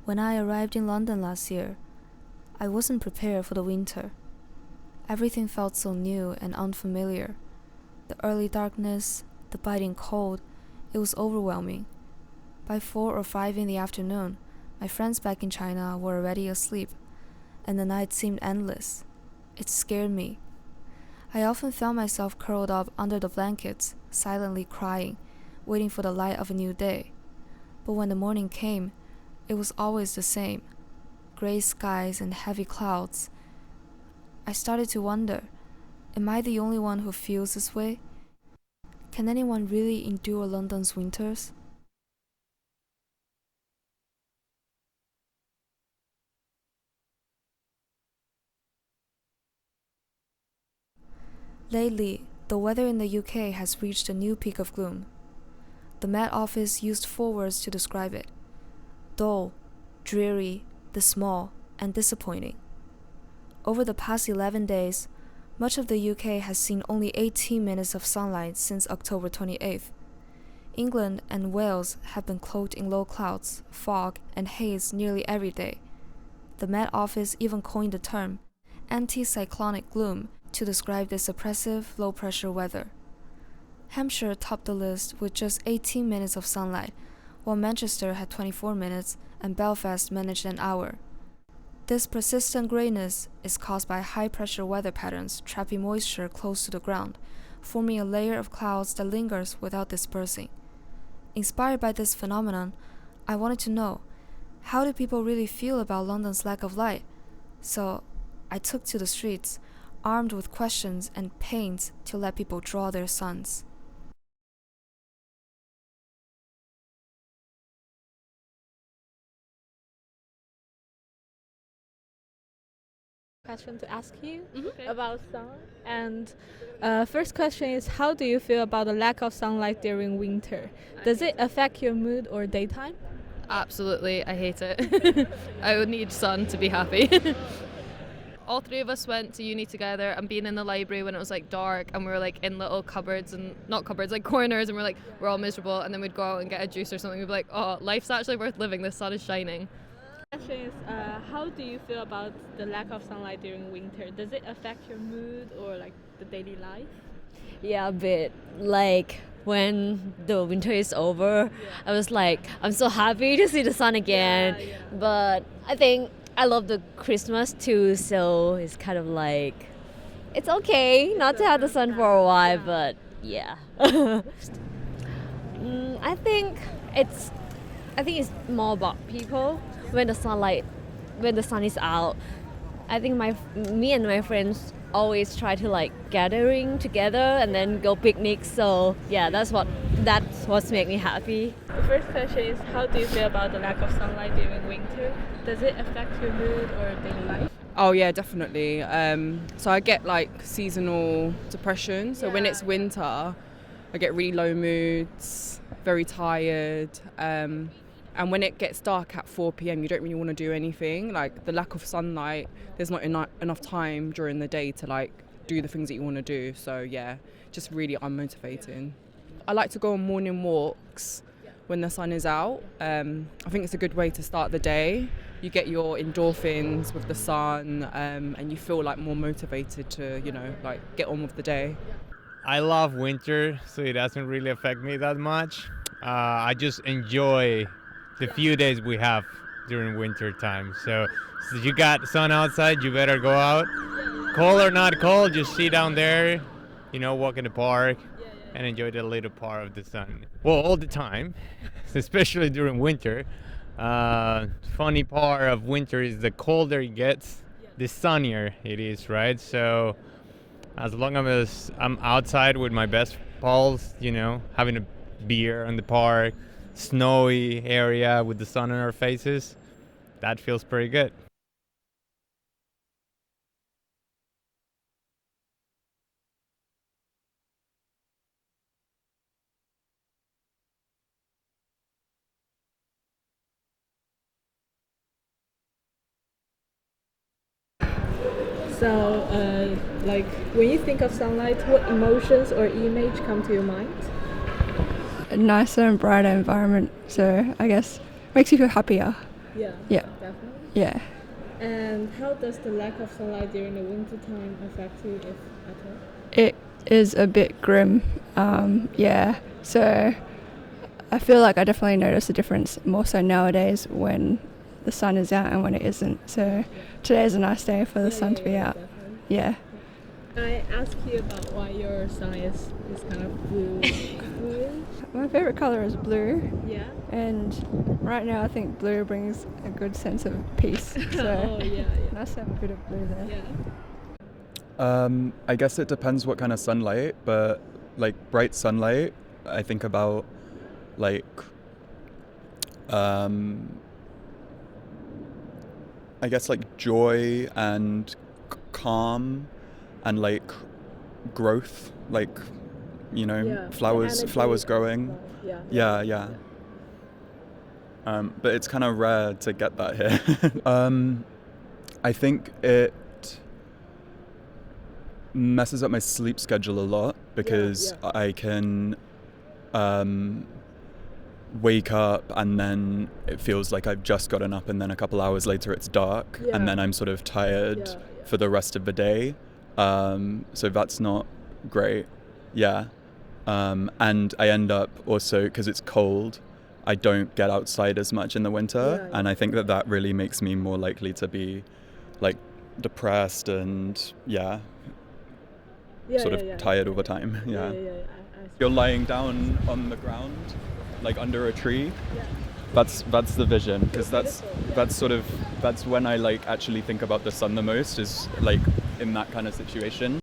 When I arrived in London last year, I wasn't prepared for the winter. Everything felt so new and unfamiliar. The early darkness, the biting cold, it was overwhelming. By 4 or 5 in the afternoon, my friends back in China were already asleep, and the night seemed endless. It scared me. I often found myself curled up under the blankets, silently crying, waiting for the light of a new day. But when the morning came, it was always the same. Gray skies and heavy clouds. I started to wonder, am I the only one who feels this way? Can anyone really endure London's winters? Lately, the weather in the UK has reached a new peak of gloom. The Met Office used 4 words to describe it: dull, dreary, dismal, and disappointing. Over the past 11 days, much of the UK has seen only 18 minutes of sunlight since October 28th. England and Wales have been cloaked in low clouds, fog, and haze nearly every day. The Met Office even coined the term anticyclonic gloom to describe this oppressive, low-pressure weather. Hampshire topped the list with just 18 minutes of sunlight, while Manchester had 24 minutes and Belfast managed an hour. This persistent grayness is caused by high-pressure weather patterns trapping moisture close to the ground, forming a layer of clouds that lingers without dispersing. Inspired by this phenomenon, I wanted to know, how do people really feel about London's lack of light? So I took to the streets, armed with questions and paints to let people draw their suns. Question to ask you Okay. about sun. And first question is, how do you feel about the lack of sunlight during winter? Does it affect your mood or daytime? Absolutely, I hate it. I would need sun to be happy. All 3 of us went to uni together and being in the library when it was like dark and we were like in little cupboards and not cupboards, like corners, and we're all miserable, and then we'd go out and get a juice or something. We'd be like, oh, life's actually worth living. The sun is shining. Question is, how do you feel about the lack of sunlight during winter? Does it affect your mood or like the daily life? Yeah, a bit. Like when the winter is over, I was like, I'm so happy to see the sun again. Yeah. But I think I love the Christmas too, so it's kind of like it's okay not to have the sun for a while, but yeah. I think it's more about people when the sun is out. I think me and my friends always try to like gathering together and then go picnics. So yeah, that's what's make me happy. The first question is, how do you feel about the lack of sunlight during winter? Does it affect your mood or daily life? Oh yeah, definitely. So I get like seasonal depression. So when it's winter, I get really low moods, very tired. And when it gets dark at 4 p.m, you don't really want to do anything. Like the lack of sunlight, there's not enough time during the day to like do the things that you want to do. So yeah, just really unmotivating. I like to go on morning walks when the sun is out. I think it's a good way to start the day. You get your endorphins with the sun, and you feel like more motivated to, like get on with the day. I love winter, so it doesn't really affect me that much. I just enjoy the few days we have during winter time. So you got sun outside, you better go out. Cold or not cold, just sit down there, walk in the park and enjoy the little part of the sun. Well, all the time, especially during winter. Funny part of winter is the colder it gets, the sunnier it is, right? So as long as I'm outside with my best pals, having a beer in the park, snowy area with the sun on our faces, that feels pretty good. So, like when you think of sunlight, what emotions or image come to your mind? A nicer and brighter environment, so I guess makes you feel happier. Yeah. Yeah. Definitely. Yeah. And how does the lack of sunlight during the winter time affect you, if at all? It is a bit grim. Yeah. So I feel like I definitely notice a difference more so nowadays when the sun is out and when it isn't. So today is a nice day for the sun to be out. Definitely. Yeah. I asked you about why your sun is kind of blue. My favorite color is blue, Yeah. and right now I think blue brings a good sense of peace. So Oh yeah. nice to have a bit of blue there. Yeah. I guess it depends what kind of sunlight, but like bright sunlight, I think about like I guess like joy and calm and like growth, like flowers growing. Yeah. But it's kind of rare to get that here. I think it messes up my sleep schedule a lot because I can wake up and then it feels like I've just gotten up, and then a couple hours later it's dark, and then I'm sort of tired for the rest of the day. So that's not great. Yeah. And I end up also, because it's cold, I don't get outside as much in the winter, and I think that really makes me more likely to be like depressed and sort of tired over time. You're lying down on the ground, like under a tree. That's the vision, because that's when I like actually think about the sun the most, is like in that kind of situation.